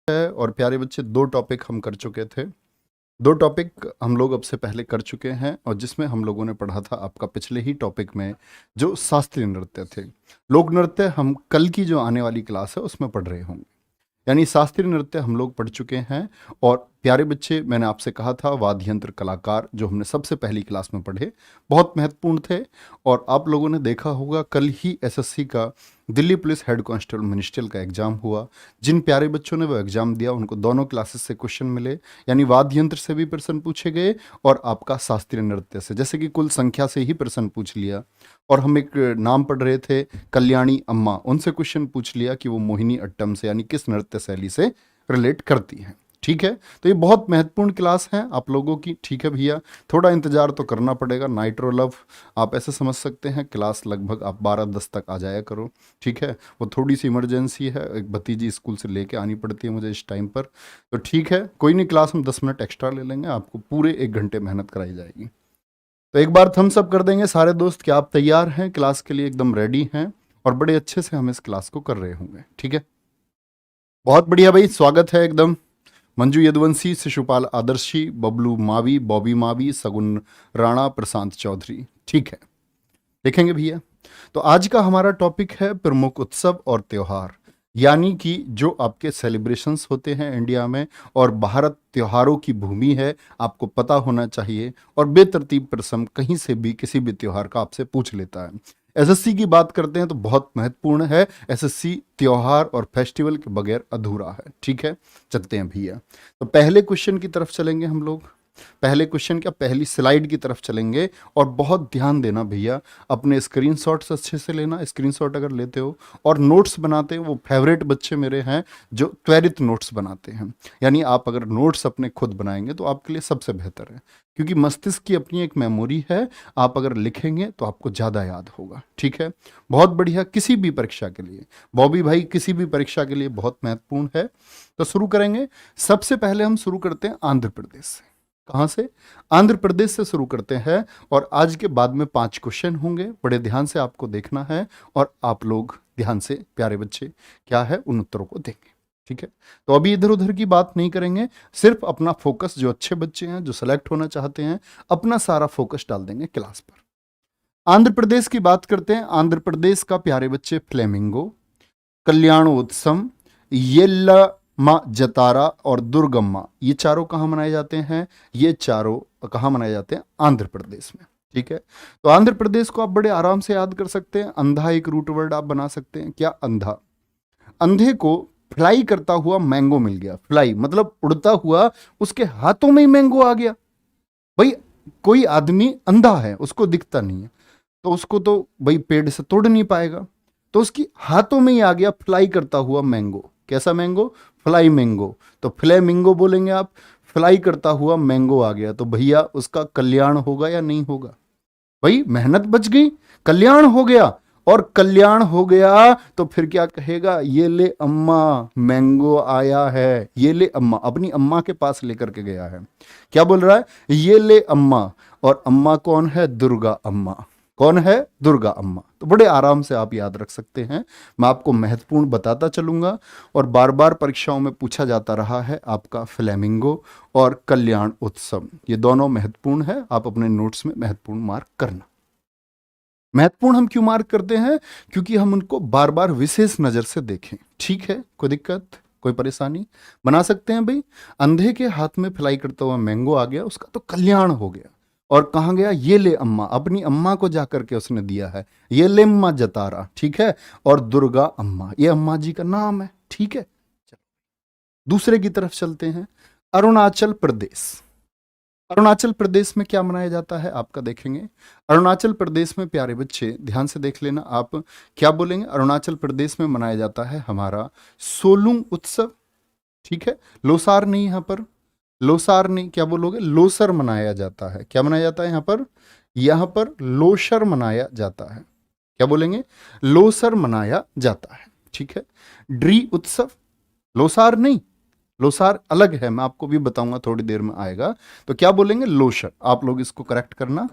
है। और प्यारे बच्चे, 2 टॉपिक हम कर चुके थे। 2 टॉपिक हम लोग अब से पहले कर चुके हैं और जिसमें हम लोगों ने पढ़ा था आपका पिछले ही टॉपिक में जो शास्त्रीय नृत्य थे। लोक नृत्य हम कल की जो आने वाली क्लास है उसमें पढ़ रहे होंगे। यानी शास्त्रीय नृत्य हम लोग पढ़ चुके हैं। और प्यारे बच्चे, मैंने आपसे कहा था वाद्य यंत्र कलाकार जो हमने सबसे पहली क्लास में पढ़े बहुत महत्वपूर्ण थे। और आप लोगों ने देखा होगा कल ही एसएससी का Delhi police head constable ministerial का एग्जाम हुआ। जिन प्यारे बच्चों ने वो एग्जाम दिया उनको दोनों क्लासेस से क्वेश्चन मिले, यानी वाद्य यंत्र से भी प्रश्न पूछे गए और आपका शास्त्रीय नृत्य से, जैसे कि कुल संख्या से ही प्रश्न पूछ लिया। और हम एक नाम पढ़ रहे थे कल्याणी अम्मा, उनसे क्वेश्चन पूछ लिया कि वो मोहिनी अट्टम से यानी किस नृत्य शैली से रिलेट करती हैं। ठीक है, तो ये बहुत महत्वपूर्ण क्लास है आप लोगों की। ठीक है भैया, थोड़ा इंतजार तो करना पड़ेगा। नाइट्रो लव आप ऐसे समझ सकते हैं, क्लास लगभग आप 12:10 तक आ जाया करो। ठीक है, वो थोड़ी सी इमरजेंसी है, एक भतीजी स्कूल से लेके आनी पड़ती है मुझे इस टाइम पर। तो ठीक है, कोई नहीं, क्लास हम 10 मिनट एक्स्ट्रा ले लेंगे, आपको पूरे 1 घंटे मेहनत कराई जाएगी। तो एक बार थम्स अप कर देंगे सारे दोस्त कि आप तैयार हैं, क्लास के लिए एकदम रेडी हैं और बड़े अच्छे से हम इस क्लास को कर रहे होंगे। ठीक है, बहुत बढ़िया भाई, स्वागत है एकदम। मंजू यदुवंशी, शिशुपाल आदर्शी, बबलू मावी, बॉबी मावी, सगुन राणा, प्रशांत चौधरी। ठीक है, देखेंगे भैया। तो आज का हमारा टॉपिक है प्रमुख उत्सव और त्योहार, यानी कि जो आपके सेलिब्रेशंस होते हैं इंडिया में। और भारत त्योहारों की भूमि है, आपको पता होना चाहिए। और बेतरतीब प्रश्न कहीं से भी किसी भी त्योहार का आपसे पूछ लेता है। एसएससी की बात करते हैं तो बहुत महत्वपूर्ण है। एसएससी त्योहार और फेस्टिवल के बगैर अधूरा है। ठीक है, चलते हैं भैया। तो पहले क्वेश्चन की तरफ चलेंगे हम लोग। पहले क्वेश्चन क्या, पहली स्लाइड की तरफ चलेंगे। और बहुत ध्यान देना भैया, अपने स्क्रीनशॉट्स अच्छे से लेना। स्क्रीनशॉट अगर लेते हो और नोट्स बनाते हैं, वो फेवरेट बच्चे मेरे हैं जो त्वरित नोट्स बनाते हैं। यानी आप अगर नोट्स अपने खुद बनाएंगे तो आपके लिए सबसे बेहतर है, क्योंकि मस्तिष्क की अपनी एक मेमोरी है। आप अगर लिखेंगे तो आपको ज़्यादा याद होगा। ठीक है, बहुत बढ़िया। किसी भी परीक्षा के लिए बॉबी भाई, किसी भी परीक्षा के लिए बहुत महत्वपूर्ण है। तो शुरू करेंगे। सबसे पहले हम शुरू करते हैं आंध्र प्रदेश से। कहाँ से? आंध्र प्रदेश से शुरू करते हैं। और आज के बाद में 5 क्वेश्चन होंगे, बड़े ध्यान से आपको देखना है और आप लोग ध्यान से प्यारे बच्चे क्या है उन उत्तरों को देंगे। ठीक है, तो अभी इधर उधर की बात नहीं करेंगे, सिर्फ अपना फोकस, जो अच्छे बच्चे हैं जो सेलेक्ट होना चाहते हैं, अपना सारा फोकस डाल देंगे क्लास पर। आंध्र प्रदेश की बात करते हैं। आंध्र प्रदेश का प्यारे बच्चे फ्लेमिंगो, कल्याणोत्सव, येल्लम्मा जतारा और दुर्गम्मा, ये चारों कहाँ मनाए जाते हैं? ये चारों कहाँ मनाए जाते हैं? आंध्र प्रदेश में। ठीक है, तो आंध्र प्रदेश को आप बड़े आराम से याद कर सकते हैं। अंधा एक रूट वर्ड आप बना सकते हैं। क्या अंधा? अंधे को फ्लाई करता हुआ मैंगो मिल गया। फ्लाई मतलब उड़ता हुआ, उसके हाथों में ही मैंगो आ गया। भाई, कोई आदमी अंधा है, उसको दिखता नहीं है, तो उसको तो भाई पेड़ से तोड़ नहीं पाएगा। तो उसकी हाथों में ही आ गया फ्लाई करता हुआ मैंगो। कैसा मैंगो? Fly mango. तो फ्लेमिंगो बोलेंगे आप। फ्लाई करता हुआ मैंगो आ गया, तो भैया उसका कल्याण होगा या नहीं होगा? भाई मेहनत बच गई, कल्याण हो गया। और कल्याण हो गया तो फिर क्या कहेगा? ये ले अम्मा, मैंगो आया है। ये ले अम्मा, अपनी अम्मा के पास लेकर के गया है। क्या बोल रहा है? ये ले अम्मा। और अम्मा कौन है? दुर्गा अम्मा। कौन है? दुर्गा अम्मा। तो बड़े आराम से आप याद रख सकते हैं। मैं आपको महत्वपूर्ण बताता चलूंगा। और बार बार परीक्षाओं में पूछा जाता रहा है आपका फ्लेमिंगो और कल्याण उत्सव, ये दोनों महत्वपूर्ण है। आप अपने नोट्स में महत्वपूर्ण मार्क करना। महत्वपूर्ण हम क्यों मार्क करते हैं? क्योंकि हम उनको बार बार विशेष नजर से देखें। ठीक है, कोई दिक्कत, कोई परेशानी? बना सकते हैं भाई। अंधे के हाथ में फ्लाई करता हुआ मैंगो आ गया, उसका तो कल्याण हो गया। और कहाँ गया? ये ले अम्मा, अपनी अम्मा को जाकर के उसने दिया है। ये ले अम्मा जतारा। ठीक है, और दुर्गा अम्मा, ये अम्मा जी का नाम है। ठीक है, चलो दूसरे की तरफ चलते हैं। अरुणाचल प्रदेश। अरुणाचल प्रदेश में क्या मनाया जाता है आपका देखेंगे। अरुणाचल प्रदेश में प्यारे बच्चे ध्यान से देख लेना आप, क्या बोलेंगे? अरुणाचल प्रदेश में मनाया जाता है हमारा सोलुंग उत्सव। ठीक है, लोसार नहीं, यहां पर लोसार नहीं, क्या बोलोगे? लोसर मनाया जाता है। क्या मनाया जाता है यहां पर? यहां पर लोसर मनाया जाता है। क्या बोलेंगे? लोसर मनाया जाता है। ठीक है, ड्री उत्सव, लोसार नहीं, लोसार अलग है, मैं आपको भी बताऊंगा, थोड़ी देर में आएगा। तो क्या बोलेंगे? लोशर। आप लोग इसको करेक्ट करना,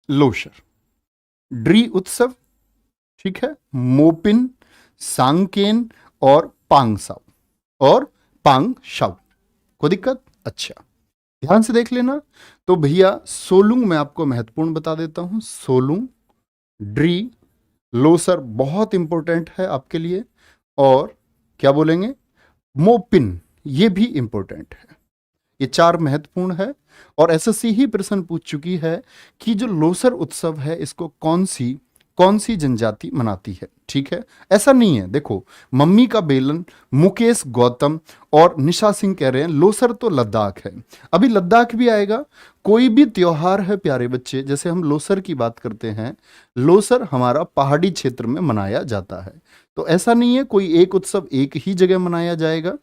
लोशर। ड्री उत्सव, ठीक है, मोपिन, सांकेन और पांगसाव और पांग शाउ। कोई दिक्कत? अच्छा, ध्यान से देख लेना। तो भैया सोलुंग मैं आपको महत्वपूर्ण बता देता हूं। सोलुंग, ड्री, लोसर बहुत इंपॉर्टेंट है आपके लिए, और क्या बोलेंगे, मोपिन, ये भी इंपॉर्टेंट है। ये चार महत्वपूर्ण है। और एसएससी ही प्रश्न पूछ चुकी है कि जो लोसर उत्सव है इसको कौन सी जनजाति मनाती है। ठीक है, ऐसा नहीं है। देखो, मम्मी का बेलन, मुकेश गौतम और निशा सिंह कह रहे हैं लोसर तो लद्दाख है। अभी लद्दाख भी आएगा। कोई भी त्योहार है प्यारे बच्चे, जैसे हम लोसर की बात करते हैं, लोसर हमारा पहाड़ी क्षेत्र में मनाया जाता है। तो ऐसा नहीं है कोई एक उत्सव एक ही जगह मनाया जाएगा,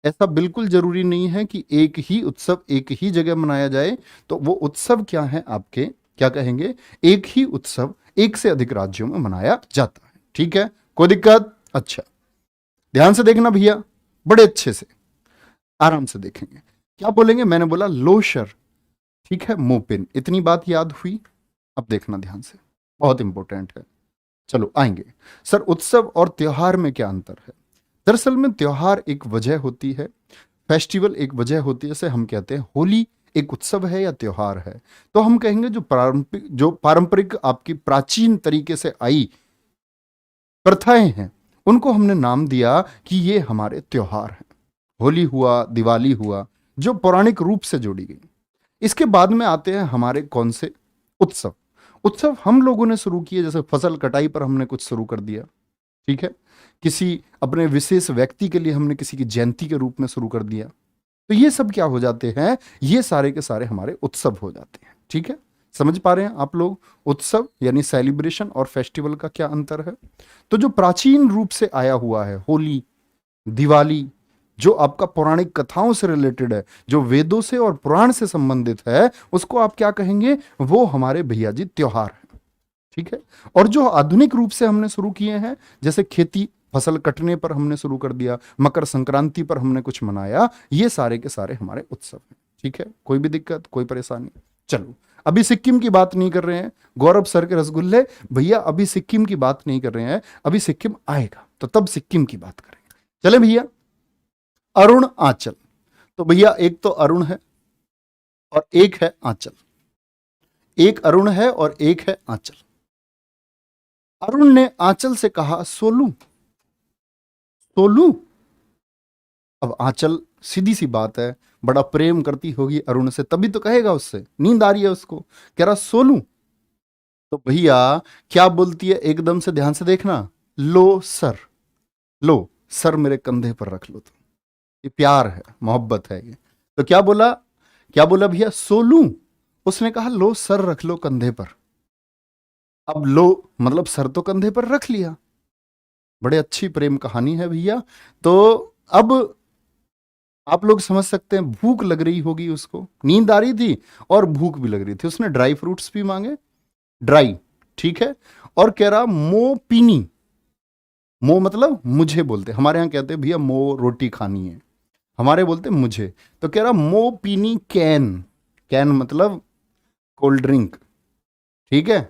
ऐसा बिल्कुल जरूरी नहीं है कि एक ही उत्सव एक ही जगह मनाया जाए। तो वो उत्सव क्या है आपके, क्या कहेंगे, एक ही उत्सव एक से अधिक राज्यों में मनाया जाता है। ठीक है, कोई दिक्कत? अच्छा, ध्यान से देखना भैया, बड़े अच्छे से आराम से देखेंगे। क्या बोलेंगे, मैंने बोला लोशर, ठीक है, मोपिन, इतनी बात याद हुई। अब देखना ध्यान से, बहुत इंपॉर्टेंट है। चलो आएंगे। सर उत्सव और त्योहार में क्या अंतर है? दरअसल में त्योहार एक वजह होती है, फेस्टिवल एक वजह होती है। जैसे हम कहते हैं होली एक उत्सव है या त्योहार है, तो हम कहेंगे जो पारंपरिक आपकी प्राचीन तरीके से आई प्रथाएं हैं उनको हमने नाम दिया कि ये हमारे त्योहार हैं। होली हुआ, दिवाली हुआ, जो पौराणिक रूप से जोड़ी गई। इसके बाद में आते हैं हमारे कौन से उत्सव। उत्सव हम लोगों ने शुरू किए, जैसे फसल कटाई पर हमने कुछ शुरू कर दिया। ठीक है, किसी अपने विशेष व्यक्ति के लिए हमने किसी की जयंती के रूप में शुरू कर दिया। तो ये सब क्या हो जाते हैं, ये सारे के सारे हमारे उत्सव हो जाते हैं। ठीक है, समझ पा रहे हैं आप लोग? उत्सव यानी सेलिब्रेशन और फेस्टिवल का क्या अंतर है। तो जो प्राचीन रूप से आया हुआ है होली, दिवाली, जो आपका पौराणिक कथाओं से रिलेटेड है, जो वेदों से और पुराण से संबंधित है, उसको आप क्या कहेंगे, वो हमारे भैया जी त्योहार है। ठीक है, और जो आधुनिक रूप से हमने शुरू किए हैं, जैसे खेती फसल कटने पर हमने शुरू कर दिया, मकर संक्रांति पर हमने कुछ मनाया, ये सारे के सारे हमारे उत्सव हैं। ठीक है, कोई भी दिक्कत, कोई परेशानी? चलो, अभी सिक्किम की बात नहीं कर रहे हैं, गौरव सर के रसगुल्ले भैया, अभी सिक्किम की बात नहीं कर रहे हैं, अभी सिक्किम आएगा तो तब सिक्किम की बात करेंगे। चले भैया, अरुण आंचल। तो भैया एक तो अरुण है और एक है आंचल, एक अरुण है और एक है आंचल। अरुण ने आंचल से कहा सोलू, सोलू। अब आंचल सीधी सी बात है, बड़ा प्रेम करती होगी अरुण से, तभी तो कहेगा, उससे नींद आ रही है उसको, कह रहा सोलू। तो भैया क्या बोलती है, एकदम से ध्यान से देखना, लो सर, लो सर मेरे कंधे पर रख लो। तो ये प्यार है, मोहब्बत है ये। तो क्या बोला, क्या बोला भैया, सोलू। उसने कहा लो सर रख लो कंधे पर। अब लो मतलब सर तो कंधे पर रख लिया। बड़े अच्छी प्रेम कहानी है भैया। तो अब आप लोग समझ सकते हैं, भूख लग रही होगी उसको, नींद आ रही थी और भूख भी लग रही थी, उसने ड्राई फ्रूट्स भी मांगे, ड्राई, ठीक है, और कह रहा मो पीनी, मो मतलब मुझे बोलते, हमारे यहां कहते हैं भैया मो रोटी खानी है, हमारे बोलते मुझे। तो कह रहा मो पीनी कैन, कैन मतलब कोल्ड ड्रिंक, ठीक है,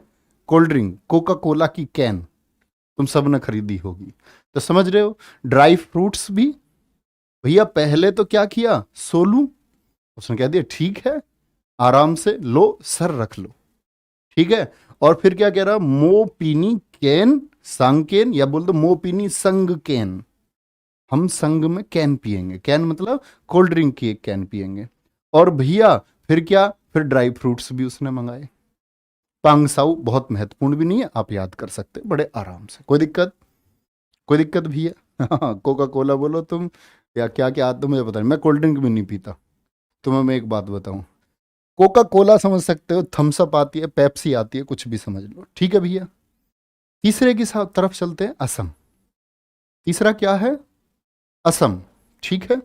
कोल्ड ड्रिंक, कोका कोला की कैन तुम सब ने खरीदी होगी। तो समझ रहे हो, ड्राई फ्रूट्स भी। भैया पहले तो क्या किया, सोलू, उसने कह दिया ठीक है, आराम से लो सर रख लो, ठीक है। और फिर क्या कह रहा, मो पीनी कैन संग, या बोल दो मो पीनी संग कैन, हम संग में कैन पिएंगे, कैन मतलब कोल्ड ड्रिंक की एक कैन पिएंगे। और भैया फिर क्या, फिर ड्राई फ्रूट्स भी उसने मंगाए। पांगसाऊ बहुत महत्वपूर्ण भी नहीं है, आप याद कर सकते बड़े आराम से, कोई दिक्कत, कोई दिक्कत भैया। कोका कोला बोलो तुम या क्या क्या आता मुझे पता नहीं, मैं कोल्ड ड्रिंक भी नहीं पीता। तुम्हें मैं एक बात बताऊं, कोका कोला समझ सकते हो, थम्सअप आती है, पेप्सी आती है, कुछ भी समझ लो, ठीक है भैया। तीसरे की तरफ चलते हैं, असम। तीसरा क्या है, असम, ठीक है।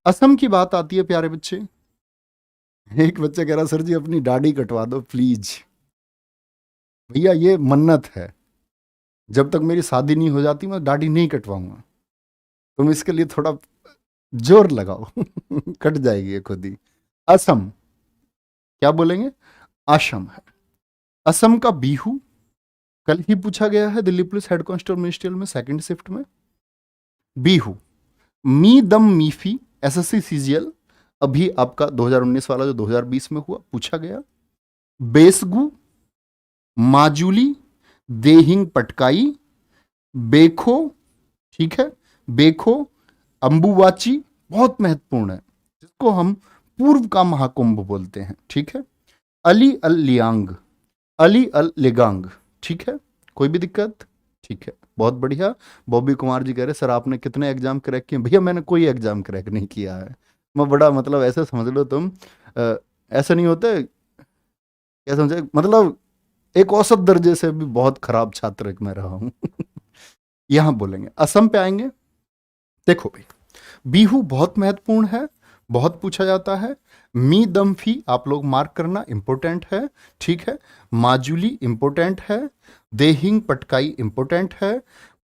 असम की बात आती है प्यारे बच्चे। एक बच्चा कह रहा सर जी अपनी दाढ़ी कटवा दो प्लीज। भैया ये मन्नत है, जब तक मेरी शादी नहीं हो जाती मैं दाढ़ी नहीं कटवाऊंगा, तुम इसके लिए थोड़ा जोर लगाओ। कट जाएगी ये खुद ही। असम, क्या बोलेंगे, असम है। असम का बिहू कल ही पूछा गया है Delhi police head constable ministerial में सेकंड शिफ्ट में। बिहू, मी दम मीफी, एसएससी सीजीएल अभी आपका 2019 वाला जो 2020 में हुआ पूछा गया। बेसगु, माजुली, देहिंग पटकाई, बेखो, ठीक है, बेखो, अंबुवाची, बहुत महत्वपूर्ण है, जिसको हम पूर्व का महाकुंभ बोलते हैं, ठीक है। अली अल लियांग, अली अल लिगांग, ठीक है, कोई भी दिक्कत? ठीक है, बहुत बढ़िया। बॉबी कुमार जी कह रहे सर आपने कितने एग्जाम क्रैक किए? भैया मैंने कोई एग्जाम क्रैक नहीं किया है, मैं बड़ा मतलब ऐसे समझ लो तुम, ऐसा नहीं होता, क्या समझे, मतलब एक औसत दर्जे से भी बहुत खराब छात्र एक मैं रहा हूं। यहां बोलेंगे, असम पे आएंगे। देखो भाई, बीहू बहुत महत्वपूर्ण है, बहुत पूछा जाता है। मी दम फी आप लोग मार्क करना, इंपॉर्टेंट है, ठीक है। माजुली इंपॉर्टेंट है, देहिंग पटकाई इंपॉर्टेंट है,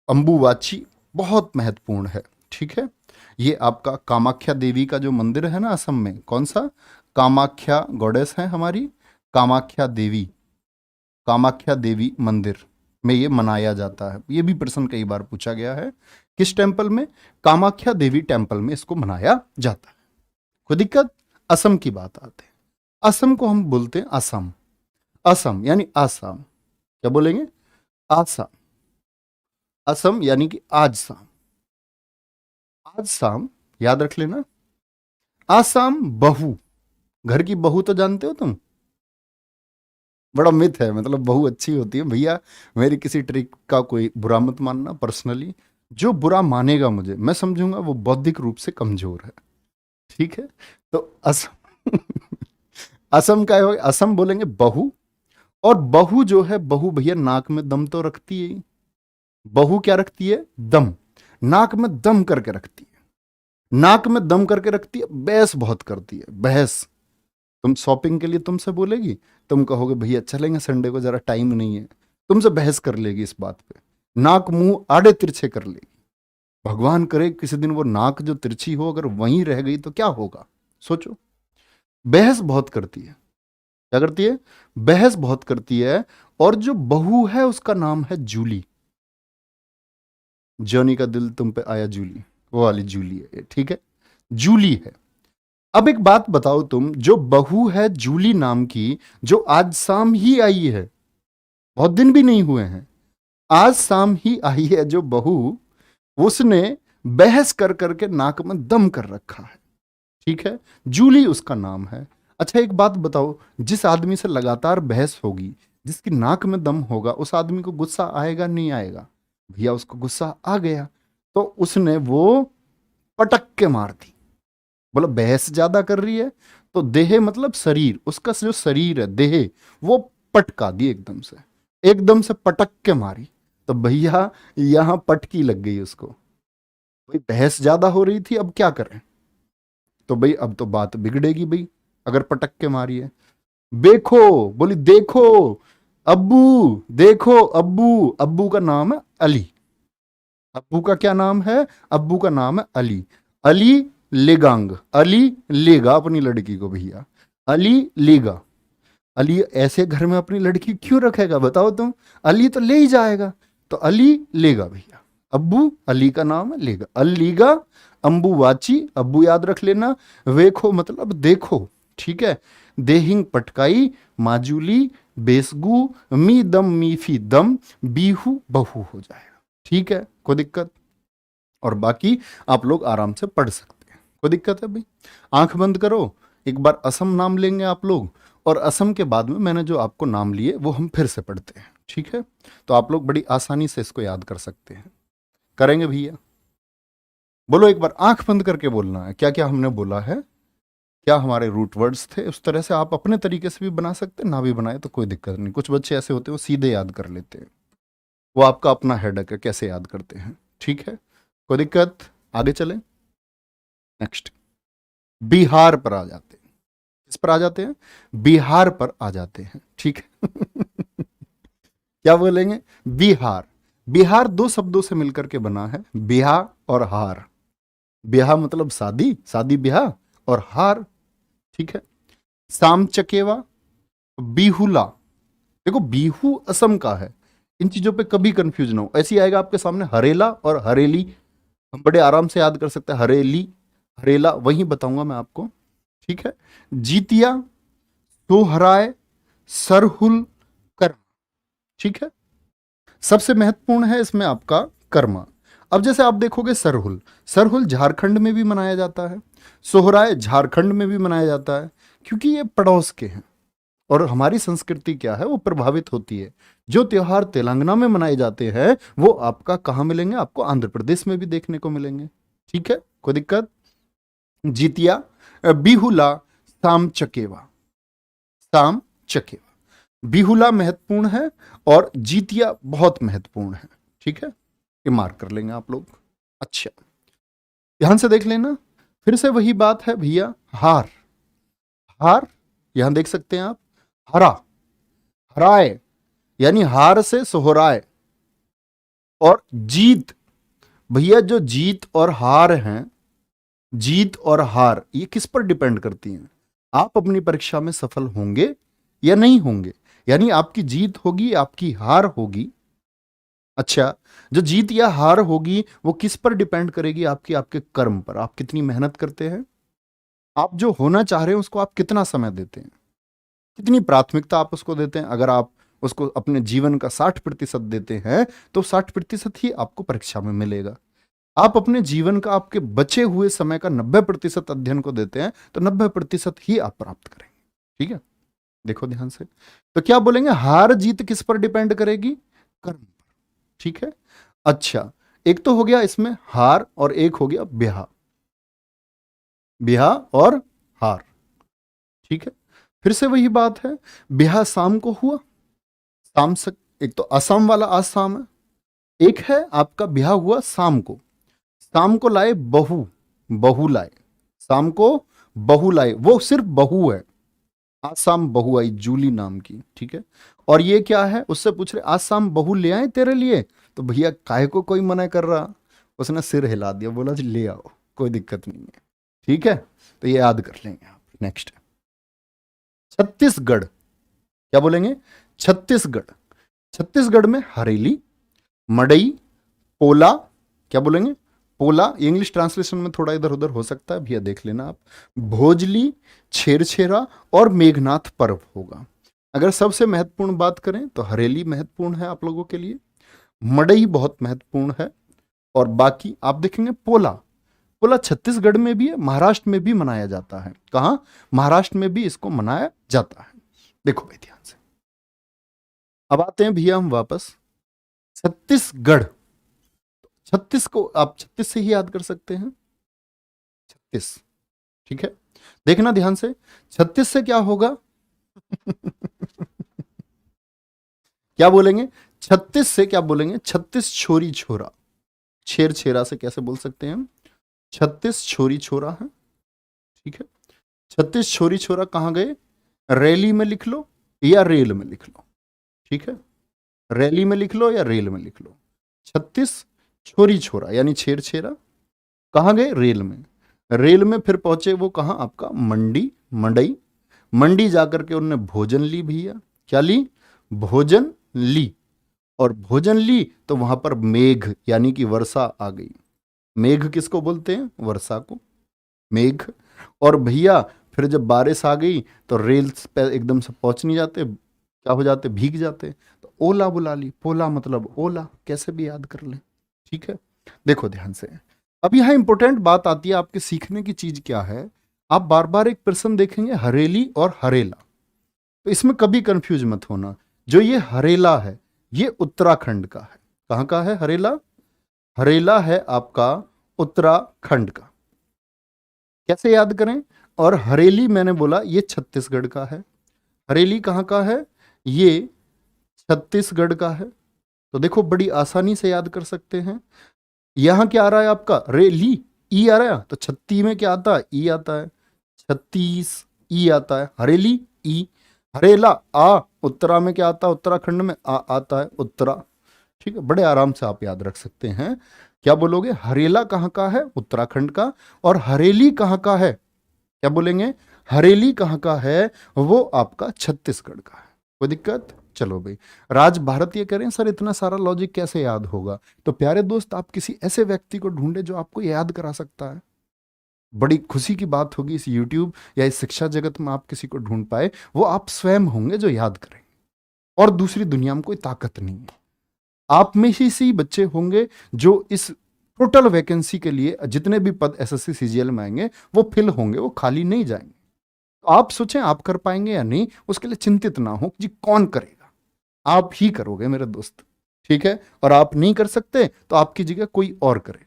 अंबुवाची बहुत महत्वपूर्ण है, ठीक है। ये आपका कामाख्या देवी का जो मंदिर है ना असम में, कौन सा? कामाख्या गॉडेस है हमारी, कामाख्या देवी, कामाख्या देवी मंदिर में ये मनाया जाता है। ये भी प्रश्न कई बार पूछा गया है, किस टेम्पल में? कामाख्या देवी टेम्पल में इसको मनाया जाता है। कोई दिक्कत? असम की बात आते हैं। असम को हम बोलते हैं असम, असम यानी आसाम, क्या बोलेंगे? आसाम, असम यानी कि आज शाम, आज शाम याद रख लेना। आसाम बहू, घर की बहू तो जानते हो तुम, बड़ा मिथ है, मतलब बहू अच्छी होती है भैया। मेरी किसी ट्रिक का कोई बुरा मत मानना, पर्सनली जो बुरा मानेगा मुझे, मैं समझूंगा वो बौद्धिक रूप से कमजोर है, ठीक है। तो असम असम का है, असम बोलेंगे बहू। और बहू जो है, बहू भैया नाक में दम तो रखती है ही। बहू क्या रखती है? दम, नाक में दम करके रखती है, नाक में दम करके रखती है, बहस बहुत करती है, बहस। तुम शॉपिंग के लिए तुमसे बोलेगी, तुम कहोगे भैया चलेंगे संडे को, जरा टाइम नहीं है, तुमसे बहस कर लेगी इस बात पे, नाक मुंह आड़े तिरछे कर लेगी। भगवान करे किसी दिन वो नाक जो तिरछी हो अगर वहीं रह गई तो क्या होगा, सोचो। बहस बहुत करती है, क्या करती है? बहस बहुत करती है। और जो बहू है उसका नाम है जूली, जॉनी का दिल तुम पे आया जूली, वो वाली जूली है, ठीक है, जूली है। अब एक बात बताओ तुम, जो बहू है जूली नाम की, जो आज शाम ही आई है, बहुत दिन भी नहीं हुए हैं, आज शाम ही आई है जो बहू, उसने बहस कर करके नाक में दम कर रखा है, ठीक है, जूली उसका नाम है। अच्छा एक बात बताओ, जिस आदमी से लगातार बहस होगी, जिसकी नाक में दम होगा, उस आदमी को गुस्सा आएगा नहीं आएगा? भैया उसको गुस्सा आ गया, तो उसने वो पटक के मार दी। बोला बहस ज्यादा कर रही है, तो देह मतलब शरीर, उसका जो शरीर है देह, वो पटका दी एकदम से, एकदम से पटक के मारी। तो भैया यहां पटकी लग गई उसको, भाई बहस ज्यादा हो रही थी, अब क्या करें? तो भाई अब तो बात बिगड़ेगी भाई, अगर पटक के मारी है। देखो, बोली देखो अब्बू, देखो अब्बू, अब्बू का नाम है अली, अब्बू का क्या नाम है? अब्बू का नाम है अली, अली लेगांग, अली लेगा अपनी लड़की को भैया, अली लेगा। अली ऐसे घर में अपनी लड़की क्यों रखेगा बताओ तुम? अली तो ले ही जाएगा, तो अली लेगा भैया, अब्बू अली का नाम है लेगा, अलीगा, अंबू वाची, अब्बू याद रख लेना, वेखो मतलब देखो, ठीक है। देहिंग पटकाई, माजूली, बेसगु, मी दम मीफी दम, बीहू बहू हो जाएगा, ठीक है, कोई दिक्कत? और बाकी आप लोग आराम से पढ़ सकते हैं, कोई दिक्कत है भाई? आंख बंद करो, एक बार असम नाम लेंगे आप लोग, और असम के बाद में मैंने जो आपको नाम लिए वो हम फिर से पढ़ते हैं, ठीक है। तो आप लोग बड़ी आसानी से इसको याद कर सकते हैं, करेंगे भैया? बोलो एक बार, आंख बंद करके बोलना है क्या क्या हमने बोला है, क्या हमारे रूट वर्ड्स थे। उस तरह से आप अपने तरीके से भी बना सकते हैं, ना भी बनाए तो कोई दिक्कत नहीं। कुछ बच्चे ऐसे होते हैं वो सीधे याद कर लेते हैं, वो आपका अपना हेडक है कैसे याद करते हैं, ठीक है, कोई दिक्कत? आगे चलें, नेक्स्ट बिहार पर आ जाते हैं। किस पर आ जाते हैं? बिहार पर आ जाते हैं, ठीक है। क्या बोलेंगे? बिहार। बिहार दो शब्दों से मिलकर के बना है, बिहा और हार। ब्याह मतलब शादी, शादी ब्याह, और हार, ठीक है। साम चकेवा, बिहुला। देखो बिहू असम का है, इन चीजों पे कभी कंफ्यूज ना हो, ऐसी आएगा आपके सामने हरेला और हरेली, हम बड़े आराम से याद कर सकते हैं। हरेली, हरेला वही बताऊंगा मैं आपको, ठीक है। जीतिया, सोहराय, सरहुल, कर्म, ठीक है। सबसे महत्वपूर्ण है इसमें आपका कर्म। अब जैसे आप देखोगे सरहुल, सरहुल झारखंड में भी मनाया जाता है, सोहराय झारखंड में भी मनाया जाता है, क्योंकि ये पड़ोस के हैं और हमारी संस्कृति क्या है वो प्रभावित होती है। जो त्योहार तेलंगाना में मनाए जाते हैं वो आपका कहाँ मिलेंगे, आपको आंध्र प्रदेश में भी देखने को मिलेंगे, ठीक है, कोई दिक्कत। जीतिया, बिहुला, साम चकेवा, साम चकेवा, बिहुला महत्वपूर्ण है और जीतिया बहुत महत्वपूर्ण है, ठीक है, ये मार्क कर लेंगे आप लोग। अच्छा, ध्यान से देख लेना, फिर से वही बात है भैया, हार, हार यहां देख सकते हैं आप, हरा, हराए यानी हार से सोहराय, और जीत, भैया जो जीत और हार हैं, जीत और हार ये किस पर डिपेंड करती हैं, आप अपनी परीक्षा में सफल होंगे या नहीं होंगे, यानी आपकी जीत होगी, आपकी हार होगी। अच्छा, जो जीत या हार होगी वो किस पर डिपेंड करेगी, आपकी, आपके कर्म पर, आप कितनी मेहनत करते हैं, आप जो होना चाह रहे हैं उसको आप कितना समय देते हैं, कितनी प्राथमिकता आप उसको देते हैं। अगर आप उसको अपने जीवन का 60% देते हैं तो 60% ही आपको परीक्षा में मिलेगा। आप अपने जीवन का, आपके बचे हुए समय का 90% अध्ययन को देते हैं तो 90% ही आप प्राप्त करेंगे, ठीक है। देखो ध्यान से, तो क्या बोलेंगे, हार जीत किस पर डिपेंड करेगी, कर्म पर, ठीक है। अच्छा, एक तो हो गया इसमें हार और एक हो गया ब्याह, ब्याह और हार, ठीक है। फिर से वही बात है, ब्याह शाम को हुआ, शाम से, एक तो असम वाला आज शाम है, एक है आपका ब्याह हुआ शाम को, शाम को लाए बहू, बहू लाए, शाम को बहू लाए, वो सिर्फ बहू है, आज शाम बहू आई जूली नाम की, ठीक है। और ये क्या है, उससे पूछ रहे आज शाम बहू ले आए तेरे लिए, तो भैया काहे को कोई मना कर रहा, उसने सिर हिला दिया, बोला जी ले आओ, कोई दिक्कत नहीं है, ठीक है। तो ये याद कर लेंगे आप। नेक्स्ट, छत्तीसगढ़, क्या बोलेंगे, छत्तीसगढ़, छत्तीसगढ़ में हरेली, मड़ई, पोला, क्या बोलेंगे, पोला, इंग्लिश ट्रांसलेशन में थोड़ा इधर उधर हो सकता है भैया, देख लेना आप, भोजली, छेरछेरा और मेघनाथ पर्व होगा। अगर सबसे महत्वपूर्ण बात करें तो हरेली महत्वपूर्ण है आप लोगों के लिए, मड़ई बहुत महत्वपूर्ण है, और बाकी आप देखेंगे पोला, पोला छत्तीसगढ़ में भी है, महाराष्ट्र में भी मनाया जाता है, कहां, महाराष्ट्र में भी इसको मनाया जाता है। देखो भाई ध्यान से, अब आते हैं भैया हम वापस, छत्तीसगढ़, 36 को आप 36 से ही याद कर सकते हैं, 36, ठीक है। देखना ध्यान से, 36 से क्या होगा क्या बोलेंगे, 36 से क्या बोलेंगे, 36 छोरी छोरा, छेर छेरा से कैसे बोल सकते हैं हम, 36 छोरी छोरा है, ठीक है। 36 छोरी छोरा कहां गए, रैली में लिख लो या रेल में लिख लो, ठीक है, रैली में लिख लो या रेल में लिख लो। 36 छोरी छोरा यानी छेर छेरा कहां गए, रेल में, रेल में फिर पहुंचे वो कहां, आपका मंडी, मंडई, मंडी जाकर के उन्होंने भोजन ली भैया, क्या ली, भोजन ली, और भोजन ली तो वहां पर मेघ यानी कि वर्षा आ गई, मेघ किसको बोलते हैं, वर्षा को, मेघ। और भैया फिर जब बारिश आ गई तो रेल पे एकदम से पहुंच नहीं जाते, क्या हो जाते, भीग जाते, तो ओला बुला ली, पोला मतलब ओला, कैसे भी याद कर ले, ठीक है। देखो ध्यान से, अब यहां इंपॉर्टेंट बात आती है, आपके सीखने की चीज क्या है, आप बार बार एक प्रश्न देखेंगे हरेली और हरेला, तो इसमें कभी कंफ्यूज मत होना, जो ये हरेला है ये उत्तराखंड का है, कहां का है हरेला, हरेला है आपका उत्तराखंड का, कैसे याद करें। और हरेली मैंने बोला ये छत्तीसगढ़ का है, हरेली कहां का है, ये छत्तीसगढ़ का है, तो देखो बड़ी आसानी से याद कर सकते हैं। यहां क्या आ रहा है आपका, रेली, ई आ रहा है, तो छत्ती में क्या आता है, ई आता है, 36 ई आता है, हरेली ई, हरेला आ, उत्तरा में क्या आता है, उत्तराखंड में आ आता है, उत्तरा, ठीक है, बड़े आराम से आप याद रख सकते हैं। क्या बोलोगे, हरेला कहाँ का है, उत्तराखंड का, और हरेली कहाँ का है, क्या बोलेंगे, हरेली कहाँ का है, वो आपका छत्तीसगढ़ का है, कोई दिक्कत? चलो भाई, राज भारतीय करें सर, इतना सारा लॉजिक कैसे याद होगा? तो प्यारे दोस्त, आप किसी ऐसे व्यक्ति को ढूंढे जो आपको याद करा सकता है। बड़ी खुशी की बात होगी इस यूट्यूब या इस शिक्षा जगत में आप किसी को ढूंढ पाए, वो आप स्वयं होंगे जो याद करें। और दूसरी दुनिया में कोई ताकत नहीं है। आप में ही से बच्चे होंगे जो इस टोटल वैकेंसी के लिए जितने भी पद एसएससी सीजीएल में आएंगे वो फिल होंगे, वो खाली नहीं जाएंगे। तो आप सोचें आप कर पाएंगे या नहीं, उसके लिए चिंतित ना हो जी कौन करेगा, आप ही करोगे मेरे दोस्त, ठीक है? और आप नहीं कर सकते तो आपकी जगह कोई और करेगा।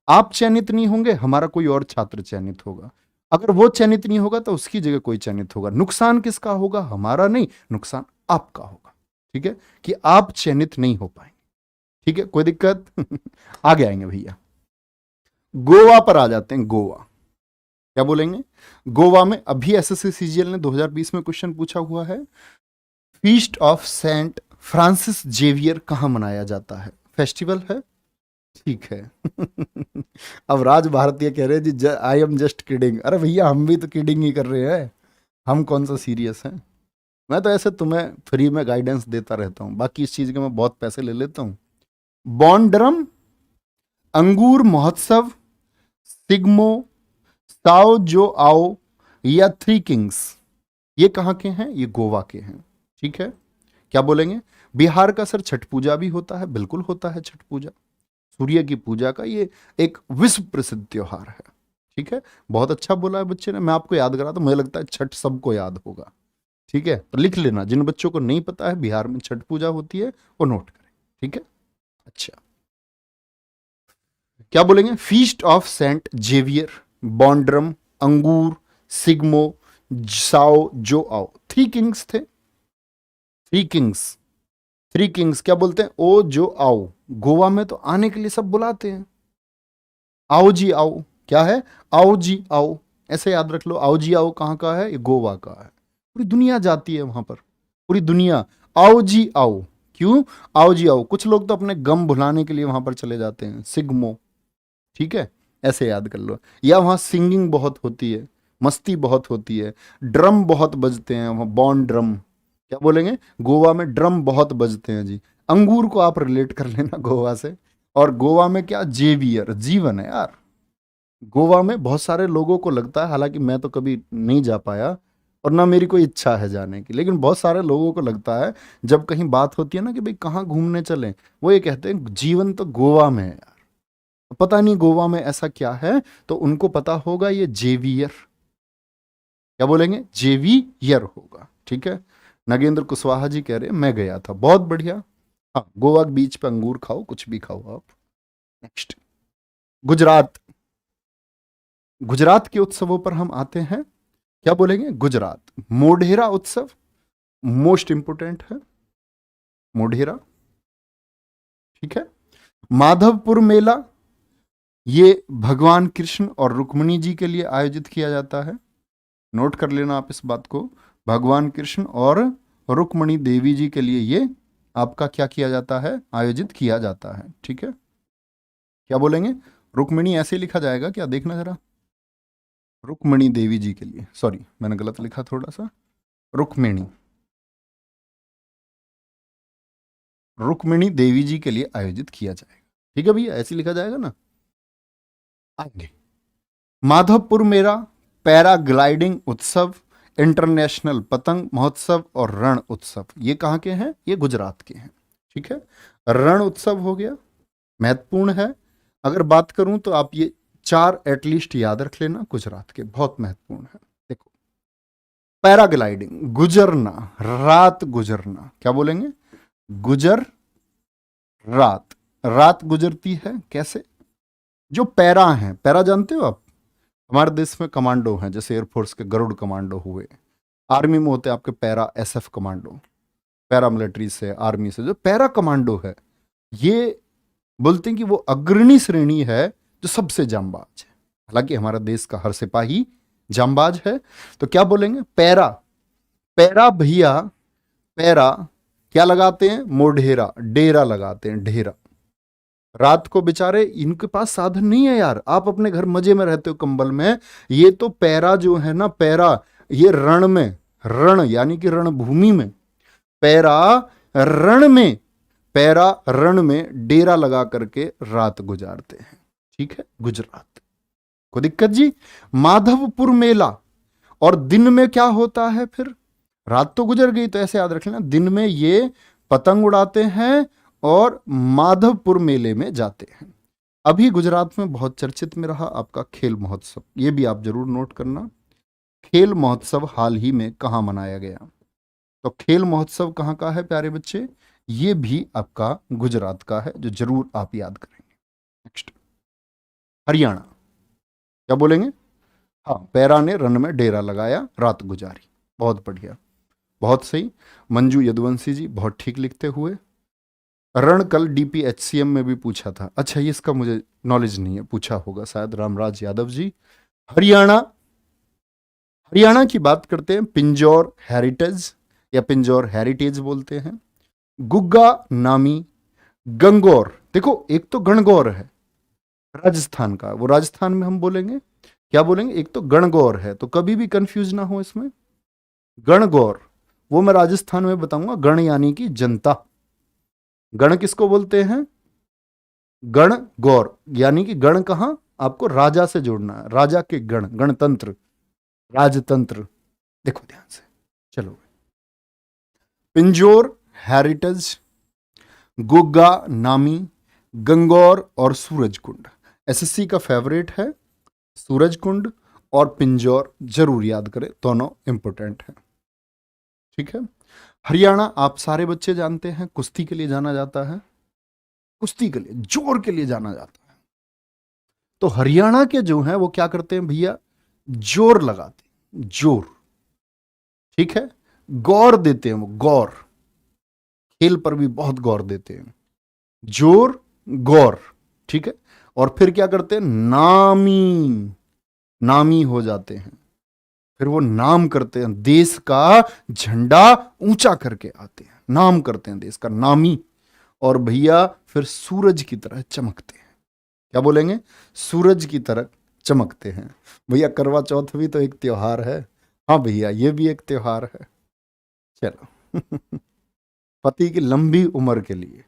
आप चयनित नहीं होंगे, हमारा कोई और छात्र चयनित होगा। अगर वो चयनित नहीं होगा तो उसकी जगह कोई चयनित होगा। नुकसान किसका होगा? हमारा नहीं, नुकसान आपका होगा, ठीक है? कि आप चयनित नहीं हो पाएंगे, ठीक है? कोई दिक्कत? आगे आएंगे भैया, गोवा पर आ जाते हैं। गोवा क्या बोलेंगे? गोवा में अभी एसएससी सीजीएल ने 2020 में क्वेश्चन पूछा हुआ है, feast of Saint Francis Xavier कहां मनाया जाता है? फेस्टिवल है, ठीक है। अब राज भारतीय कह रहे हैं जी आई एम जस्ट किडिंग। अरे भैया हम भी तो किडिंग ही कर रहे हैं, हम कौन सा सीरियस हैं? मैं तो ऐसे तुम्हें फ्री में गाइडेंस देता रहता हूं, बाकी इस चीज के मैं बहुत पैसे ले लेता हूं। बॉन्डरम, अंगूर महोत्सव, सिग्मो, साओ जो आओ या थ्री किंग्स, ये कहां के हैं? ये गोवा के हैं, ठीक है? क्या बोलेंगे? बिहार का सर छठ पूजा भी होता है, बिल्कुल होता है छठ पूजा, सूर्य की पूजा का ये एक विश्व प्रसिद्ध त्योहार है, ठीक है? बहुत अच्छा बोला है बच्चे ने, मैं आपको याद करा तो मुझे लगता है छठ सबको याद होगा, ठीक है? तो लिख लेना, जिन बच्चों को नहीं पता है बिहार में छठ पूजा होती है वो नोट करें, ठीक है? अच्छा, क्या बोलेंगे? फीस्ट ऑफ सेंट जेवियर, बॉन्ड्रम, अंगूर, सिग्मो, साओ जो आओ। थ्री किंग्स थे, थ्री किंग्स, थ्री किंग्स क्या बोलते हैं? ओ जो आओ। गोवा में तो आने के लिए सब बुलाते हैं, आओ जी आओ। क्या है? आओ जी आओ, ऐसे याद रख लो। आओ जी आओ कहाँ का है? ये गोवा का है। पूरी दुनिया जाती है वहां पर, पूरी दुनिया। आओ जी आओ, क्यों? आओ जी आओ। कुछ लोग तो अपने गम भुलाने के लिए वहां पर चले जाते हैं, सिग्मो, ठीक है? ऐसे याद कर लो। या वहां सिंगिंग बहुत होती है, मस्ती बहुत होती है, ड्रम बहुत बजते हैं वहां, बॉन्ड ड्रम। क्या बोलेंगे? गोवा में ड्रम बहुत बजते हैं जी। अंगूर को आप रिलेट कर लेना गोवा से। और गोवा में क्या? जेवियर, जीवन है यार। गोवा में बहुत सारे लोगों को लगता है, हालांकि मैं तो कभी नहीं जा पाया और ना मेरी कोई इच्छा है जाने की, लेकिन बहुत सारे लोगों को लगता है जब कहीं बात होती है ना कि भाई कहाँ घूमने चलें, वो ये कहते हैं जीवन तो गोवा में है यार। पता नहीं गोवा में ऐसा क्या है, तो उनको पता होगा ये जेवियर। क्या बोलेंगे? जेवियर होगा, ठीक है? नगेंद्र कुशवाहा जी कह रहे हैं मैं गया था, बहुत बढ़िया। हाँ, गोवा के बीच पे अंगूर खाओ, कुछ भी खाओ आप। नेक्स्ट, गुजरात। गुजरात के उत्सवों पर हम आते हैं। क्या बोलेंगे? गुजरात, मोढेरा उत्सव मोस्ट इंपोर्टेंट है, मोढेरा, ठीक है? माधवपुर मेला, ये भगवान कृष्ण और रुक्मिणी जी के लिए आयोजित किया जाता है, नोट कर लेना आप इस बात को। भगवान कृष्ण और रुक्मिणी देवी जी के लिए ये आपका क्या किया जाता है? आयोजित किया जाता है, ठीक है? क्या बोलेंगे? रुक्मिणी ऐसे लिखा जाएगा क्या? देखना जरा, रुक्मिणी देवी जी के लिए, सॉरी मैंने गलत लिखा थोड़ा सा, रुक्मिणी, रुक्मिणी देवी जी के लिए आयोजित किया जाएगा, ठीक है भैया? ऐसे लिखा जाएगा ना। आगे, माधवपुर मेला, पैराग्लाइडिंग उत्सव, इंटरनेशनल पतंग महोत्सव और रण उत्सव, ये कहाँ के हैं? ये गुजरात के हैं, ठीक है? रण उत्सव हो गया, महत्वपूर्ण है। अगर बात करूं तो आप ये चार एटलीस्ट याद रख लेना, गुजरात के, बहुत महत्वपूर्ण है। देखो, पैराग्लाइडिंग, गुजरना, रात गुजरना। क्या बोलेंगे? गुजर रात, रात गुजरती है कैसे? जो पैरा हैं, पैरा जानते हो आप? हमारे देश में कमांडो हैं, जैसे एयरफोर्स के गरुड़ कमांडो हुए, आर्मी में होते हैं आपके para SF commando, para military से, आर्मी से। जो पैरा कमांडो है ये बोलते हैं कि वो अग्रणी श्रेणी है जो सबसे जांबाज है। हालांकि हमारा देश का हर सिपाही जांबाज है। तो क्या बोलेंगे? पैरा, पैरा भैया, पैरा क्या लगाते हैं? मोढेरा, डेरा लगाते हैं, डेरा। रात को बेचारे इनके पास साधन नहीं है यार, आप अपने घर मजे में रहते हो कंबल में, ये तो पैरा जो है ना, पैरा, ये रण में, रण यानी कि रणभूमि में पैरा रण में, पैरा रण में डेरा लगा करके रात गुजारते हैं। ठीक है, गुजरात। कोई दिक्कत जी? माधवपुर मेला, और दिन में क्या होता है फिर? रात तो गुजर गई तो ऐसे याद रख लेना, दिन में ये पतंग उड़ाते हैं और माधवपुर मेले में जाते हैं। अभी गुजरात में बहुत चर्चित में रहा आपका खेल महोत्सव, ये भी आप जरूर नोट करना। खेल महोत्सव हाल ही में कहाँ मनाया गया? तो खेल महोत्सव कहाँ का है प्यारे बच्चे? ये भी आपका गुजरात का है, जो जरूर आप याद करेंगे। नेक्स्ट, हरियाणा। क्या बोलेंगे? हाँ, पैरा ने रण में डेरा लगाया, रात गुजारी। बहुत बढ़िया, बहुत सही। मंजू यदुवंशी जी बहुत ठीक लिखते हुए। रण कल डीपीएचसीएम में भी पूछा था। अच्छा, ये इसका मुझे नॉलेज नहीं है, पूछा होगा शायद रामराज यादव जी। हरियाणा, हरियाणा की बात करते हैं, पिंजौर हेरिटेज या पिंजौर हेरिटेज बोलते हैं। गुग्गा नामी, गंगौर। देखो, एक तो गणगौर है राजस्थान का, वो राजस्थान में हम बोलेंगे, क्या बोलेंगे? एक तो गणगौर है, तो कभी भी कंफ्यूज ना हो इसमें। गणगौर वो मैं राजस्थान में बताऊंगा। गण यानी कि जनता। गण किसको बोलते हैं? गण गौर, यानी कि गण कहां? आपको राजा से जोड़ना है, राजा के गण, गणतंत्र, राजतंत्र। देखो ध्यान से, चलो। पिंजौर हेरिटेज, गुग्गा नामी, गंगौर और सूरजकुंड। एसएससी का फेवरेट है सूरजकुंड और पिंजौर, जरूर याद करें, दोनों इंपोर्टेंट है। ठीक है। हरियाणा आप सारे बच्चे जानते हैं, कुश्ती के लिए जाना जाता है, कुश्ती के लिए, जोर के लिए जाना जाता है। तो हरियाणा के जो हैं वो क्या करते हैं भैया? जोर लगाते हैं, जोर। ठीक है, गौर देते हैं, वो गौर, खेल पर भी बहुत गौर देते हैं, जोर गौर। ठीक है, और फिर क्या करते हैं? नामी, नामी हो जाते हैं, फिर वो नाम करते हैं, देश का झंडा ऊंचा करके आते हैं, नाम करते हैं देश का, नामी। और भैया फिर सूरज की तरह चमकते हैं। क्या बोलेंगे? सूरज की तरह चमकते हैं। भैया करवा चौथ भी तो एक त्योहार है। हाँ भैया, ये भी एक त्योहार है। चलो पति की लंबी उम्र के लिए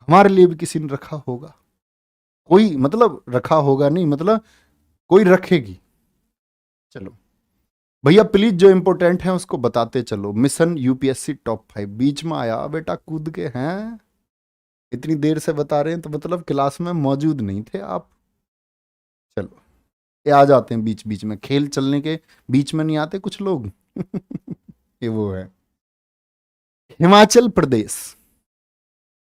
हमारे लिए भी किसी ने रखा होगा, कोई, मतलब रखा होगा नहीं, मतलब कोई रखेगी। चलो भैया प्लीज जो इंपॉर्टेंट है उसको बताते चलो। मिशन यूपीएससी टॉप 5 बीच में आया बेटा, कूद के हैं। इतनी देर से बता रहे हैं तो मतलब क्लास में मौजूद नहीं थे आप। चलो, ये आ जाते हैं बीच बीच में, खेल चलने के बीच में नहीं आते कुछ लोग ये वो है। हिमाचल प्रदेश,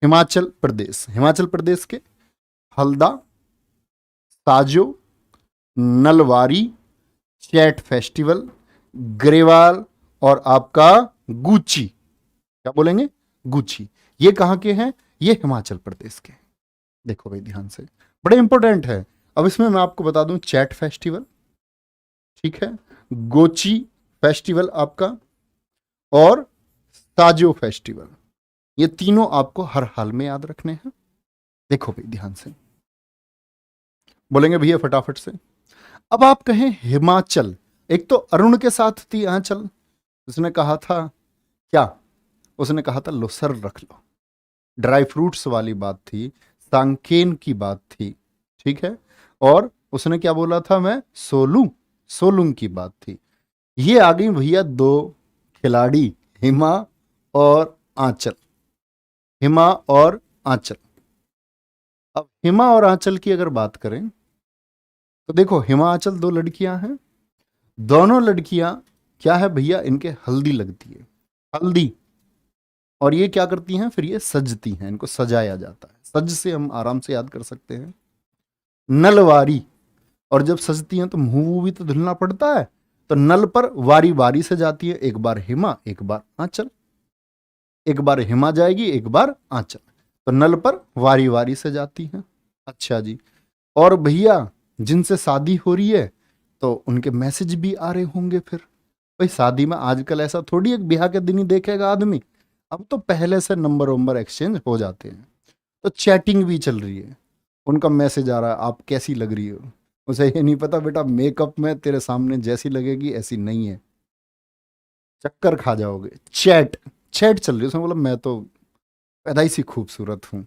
हिमाचल प्रदेश, हिमाचल प्रदेश के हल्दा, साजो, नलवारी, चैट फेस्टिवल, ग्रेवाल और आपका गुची। क्या बोलेंगे? गुची। ये कहां के हैं? ये हिमाचल प्रदेश के। देखो भाई ध्यान से, बड़े इंपॉर्टेंट है। अब इसमें मैं आपको बता दूं, चैट फेस्टिवल, ठीक है, गोची फेस्टिवल आपका, और साजो फेस्टिवल, ये तीनों आपको हर हाल में याद रखने हैं। देखो भाई ध्यान से, बोलेंगे भैया फटाफट से। अब आप कहें हिमाचल, एक तो अरुण के साथ थी आंचल, उसने कहा था क्या? उसने कहा था लो सर रख लो, ड्राई फ्रूट्स वाली बात थी, सांकेन की बात थी। ठीक है, और उसने क्या बोला था? मैं सोलूं, सोलुंग की बात थी। ये आ गई भैया दो खिलाड़ी, हिमा और आंचल, हिमा और आंचल। अब हिमा और आंचल की अगर बात करें तो देखो, हिमाचल दो लड़कियां हैं, दोनों लड़कियां क्या है भैया? इनके हल्दी लगती है, हल्दी। और ये क्या करती हैं? फिर ये सजती हैं, इनको सजाया जाता है। सज से हम आराम से याद कर सकते हैं। नलवारी, और जब सजती हैं तो मुंह भी तो धुलना पड़ता है, तो नल पर वारी वारी से जाती है, एक बार हिमा एक बार आंचल, एक बार हिमा जाएगी एक बार आंचल, तो नल पर वारी वारी से जाती हैं। अच्छा जी, और भैया जिनसे शादी हो रही है तो उनके मैसेज भी आ रहे होंगे। फिर भाई शादी में आजकल ऐसा थोड़ी एक ब्याह के दिन ही देखेगा आदमी, अब तो पहले से नंबर वंबर एक्सचेंज हो जाते हैं, तो चैटिंग भी चल रही है, उनका मैसेज आ रहा है आप कैसी लग रही हो। उसे ये नहीं पता बेटा मेकअप में तेरे सामने जैसी लगेगी ऐसी नहीं है, चक्कर खा जाओगे। चैट, चैट चल रही है, उसने बोला मैं तो पैदा ही सी खूबसूरत हूँ।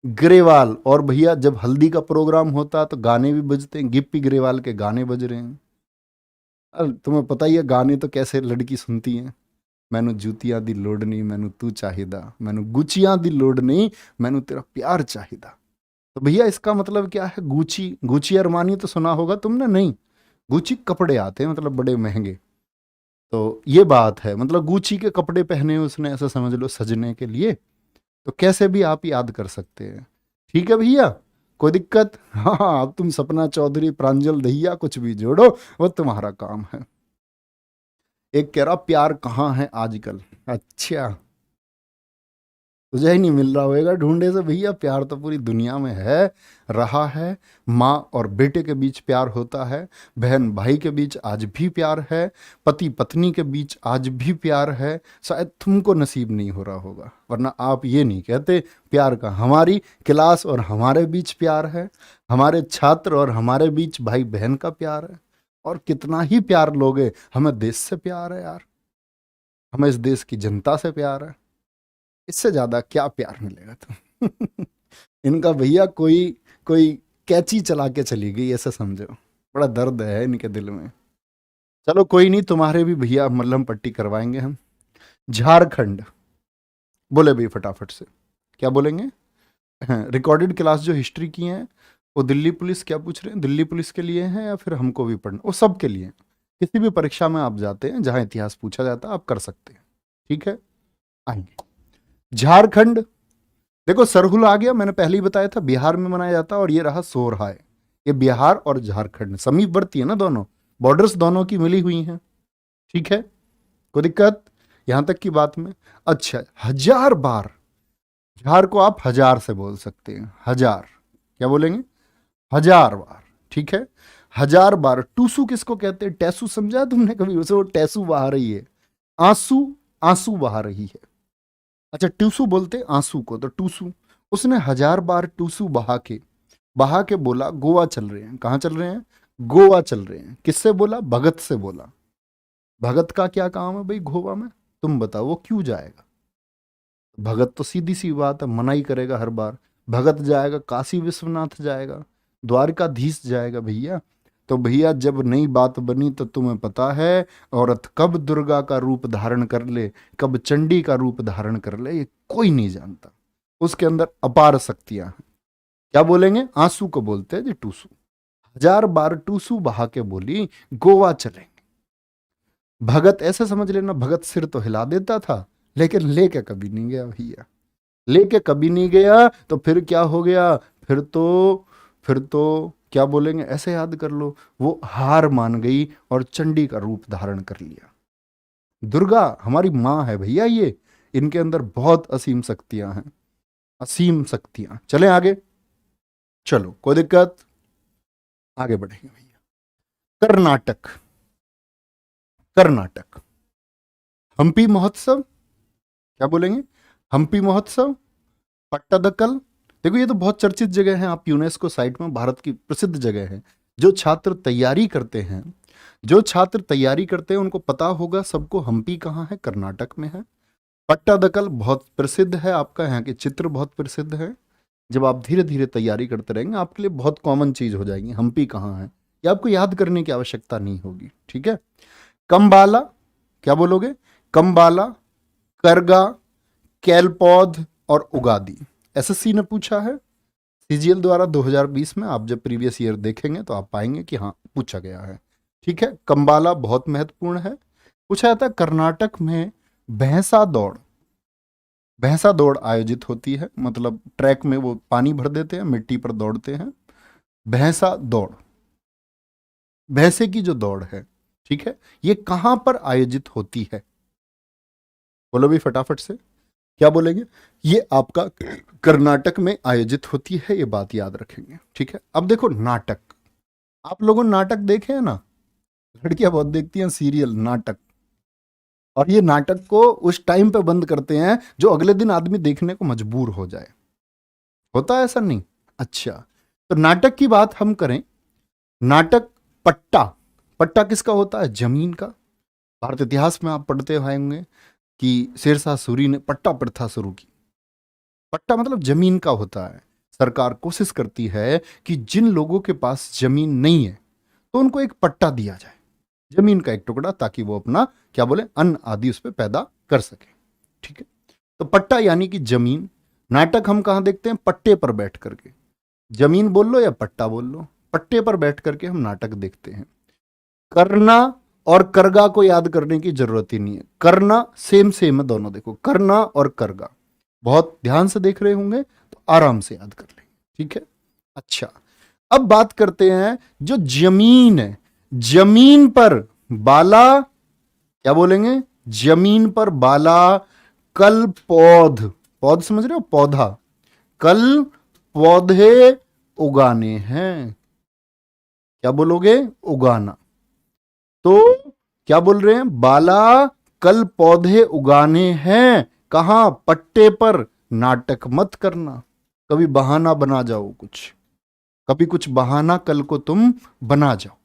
ग्रेवाल, और भैया जब हल्दी का प्रोग्राम होता तो गाने भी बजते हैं, गिप्पी ग्रेवाल के गाने बज रहे हैं। अब तुम्हें पता ही है गाने तो कैसे लड़की सुनती है। मैनू जूतियां दी लोड़ नहीं, मैनू तू चाहिदा, मैनू गुचियां दी लोड़ नहीं, मैनू तेरा प्यार चाहिदा। तो भैया इसका मतलब क्या है? गुची, गुची अरमानी तो सुना होगा तुमने, नहीं? गुची कपड़े आते हैं, मतलब बड़े महंगे। तो ये बात है, मतलब गुची के कपड़े पहने उसने, ऐसा समझ लो सजने के लिए। तो कैसे भी आप याद कर सकते हैं। ठीक है भैया, कोई दिक्कत? हाँ हाँ, अब तुम सपना चौधरी, प्रांजल दहिया कुछ भी जोड़ो, वो तुम्हारा काम है। एक कह रहा प्यार कहाँ है आजकल। अच्छा, तुझे ही नहीं मिल रहा होगा ढूंढे से। भैया प्यार तो पूरी दुनिया में है, रहा है। माँ और बेटे के बीच प्यार होता है, बहन भाई के बीच आज भी प्यार है, पति पत्नी के बीच आज भी प्यार है। शायद तुमको नसीब नहीं हो रहा होगा, वरना आप ये नहीं कहते प्यार का। हमारी क्लास और हमारे बीच प्यार है, हमारे छात्र और हमारे बीच भाई बहन का प्यार है। और कितना ही प्यार लोगे, हमें देश से प्यार है यार, हमें इस देश की जनता से प्यार है। इससे ज्यादा क्या प्यार मिलेगा तुम? इनका भैया कोई कोई कैची चला के चली गई, ऐसा समझो। बड़ा दर्द है इनके दिल में। चलो कोई नहीं, तुम्हारे भी भैया मल्हम पट्टी करवाएंगे हम। झारखंड, बोले भाई फटाफट से, क्या बोलेंगे? रिकॉर्डेड क्लास जो हिस्ट्री की है, वो दिल्ली पुलिस क्या पूछ रहे हैं, दिल्ली पुलिस के लिए है या फिर हमको भी पढ़ना? वो सब के लिए। किसी भी परीक्षा में आप जाते हैं जहां इतिहास पूछा जाता है, आप कर सकते हैं। ठीक है, आएंगे। झारखंड, देखो सरहुल आ गया, मैंने पहले ही बताया था बिहार में मनाया जाता है, और ये रहा सोरहाय। ये बिहार और झारखंड समीपवर्ती है ना, दोनों बॉर्डर्स दोनों की मिली हुई हैं। ठीक है, कोई दिक्कत यहां तक की बात में? अच्छा, 1000 बार, झार को आप हजार से बोल सकते हैं, हजार। क्या बोलेंगे? 1000 बार। ठीक है, 1000 बार। टूसू किसको कहते हैं? टैसू समझा है तुमने कभी उसे? वो टैसू बहा रही है, आंसू, आंसू बहा रही है। अच्छा, टूसू बोलते आंसू को, तो टूसू। उसने 1000 बार टूसू बहा के बोला गोवा चल रहे हैं। कहाँ चल रहे हैं? गोवा चल रहे हैं। किससे बोला? भगत से बोला। भगत का क्या काम है भाई गोवा में? तुम बताओ, वो क्यों जाएगा? भगत तो सीधी सी बात है, मना ही करेगा हर बार। भगत जाएगा, काशी विश्वनाथ जाएगा, द्वारकाधीश जाएगा भैया। तो भैया जब नई बात बनी तो तुम्हें पता है औरत कब दुर्गा का रूप धारण कर ले, कब चंडी का रूप धारण कर ले, ये कोई नहीं जानता। उसके अंदर अपार शक्तियां हैं। क्या बोलेंगे? आंसू को बोलते हैं जी टूसू। 1000 बार टूसू बहा के बोली गोवा चलेंगे। भगत ऐसे समझ लेना, भगत सिर तो हिला देता था, लेकिन लेके कभी नहीं गया भैया। लेके कभी नहीं गया, तो फिर क्या हो गया? फिर तो क्या बोलेंगे? ऐसे याद कर लो, वो हार मान गई और चंडी का रूप धारण कर लिया। दुर्गा हमारी माँ है भैया, ये इनके अंदर बहुत असीम शक्तियां हैं, असीम शक्तियां। चलें आगे, चलो कोई दिक्कत, आगे बढ़ेंगे भैया। कर्नाटक, कर्नाटक, हम्पी महोत्सव। क्या बोलेंगे? हम्पी महोत्सव, पट्टादकल। देखो ये तो बहुत चर्चित जगह है, आप यूनेस्को साइट में भारत की प्रसिद्ध जगह है। जो छात्र तैयारी करते हैं, जो छात्र तैयारी करते हैं उनको पता होगा सबको हम्पी कहाँ है, कर्नाटक में है। पट्टादकल बहुत प्रसिद्ध है आपका, यहाँ के चित्र बहुत प्रसिद्ध है। जब आप धीरे धीरे तैयारी करते रहेंगे आपके लिए बहुत कॉमन चीज हो जाएगी हम्पी कहाँ है, ये आपको याद करने की आवश्यकता नहीं होगी। ठीक है, कंबाला, क्या बोलोगे? कंबाला, करगा, कैलपौध और उगादी। एसएससी ने पूछा है, सीजीएल द्वारा 2020 में। आप जब प्रीवियस ईयर देखेंगे तो आप पाएंगे कि हाँ पूछा गया है। ठीक है, कंबाला बहुत महत्वपूर्ण है। पूछा जाता है कर्नाटक में भैंसा दौड़, भैंसा दौड़ आयोजित होती है, मतलब ट्रैक में वो पानी भर देते हैं, मिट्टी पर दौड़ते हैं। भैंसा दौड़, भैंसे की जो दौड़ है, ठीक है, ये कहां पर आयोजित होती है? बोलो भी फटाफट से, क्या बोलेंगे? ये आपका कर्नाटक में आयोजित होती है, ये बात याद रखेंगे। ठीक है, अब देखो नाटक, आप लोगों ने नाटक देखे हैं ना? लड़कियां बहुत देखती हैं सीरियल नाटक, और ये नाटक को उस टाइम पे बंद करते हैं जो अगले दिन आदमी देखने को मजबूर हो जाए। होता है ऐसा? नहीं? अच्छा, तो नाटक की बात हम करें, नाटक पट्टा, पट्टा किसका होता है? जमीन का। भारत इतिहास में आप पढ़ते हुए होंगे कि शेरशाह सूरी ने पट्टा प्रथा शुरू की। पट्टा मतलब जमीन का होता है। सरकार कोशिश करती है कि जिन लोगों के पास जमीन नहीं है तो उनको एक पट्टा दिया जाए, जमीन का एक टुकड़ा, ताकि वो अपना क्या बोले अन्न आदि उस पर पैदा कर सके। ठीक है, तो पट्टा यानी कि जमीन। नाटक हम कहां देखते हैं? पट्टे पर बैठ करके। जमीन बोल लो या पट्टा बोल लो, पट्टे पर बैठ करके हम नाटक देखते हैं। करना और करगा को याद करने की जरूरत ही नहीं है। करना सेम सेम है दोनों, देखो करना और करगा। बहुत ध्यान से देख रहे होंगे तो आराम से याद कर लेंगे। ठीक है, अच्छा अब बात करते हैं जो जमीन है। जमीन पर बाला, क्या बोलेंगे? जमीन पर बाला कल पौध, पौध समझ रहे हो? पौधा, कल पौधे उगाने हैं। क्या बोलोगे? उगाना। तो क्या बोल रहे हैं? बाला कल पौधे उगाने हैं। कहां? पट्टे पर। नाटक मत करना, कभी बहाना बना जाओ कुछ, कभी कुछ बहाना कल को तुम बना जाओ।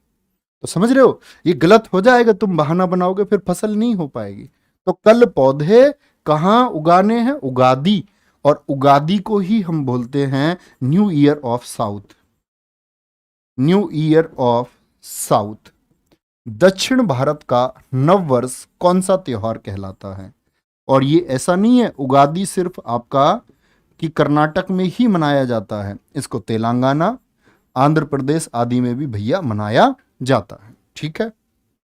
तो समझ रहे हो, ये गलत हो जाएगा, तुम बहाना बनाओगे फिर फसल नहीं हो पाएगी। तो कल पौधे कहां उगाने हैं? उगादी। और उगादी को ही हम बोलते हैं new year of south. New year of south. दक्षिण भारत का नव वर्ष कौन सा त्योहार कहलाता है? और ये ऐसा नहीं है उगादी सिर्फ आपका कि कर्नाटक में ही मनाया जाता है, इसको तेलंगाना, आंध्र प्रदेश आदि में भी भैया मनाया जाता है। ठीक है,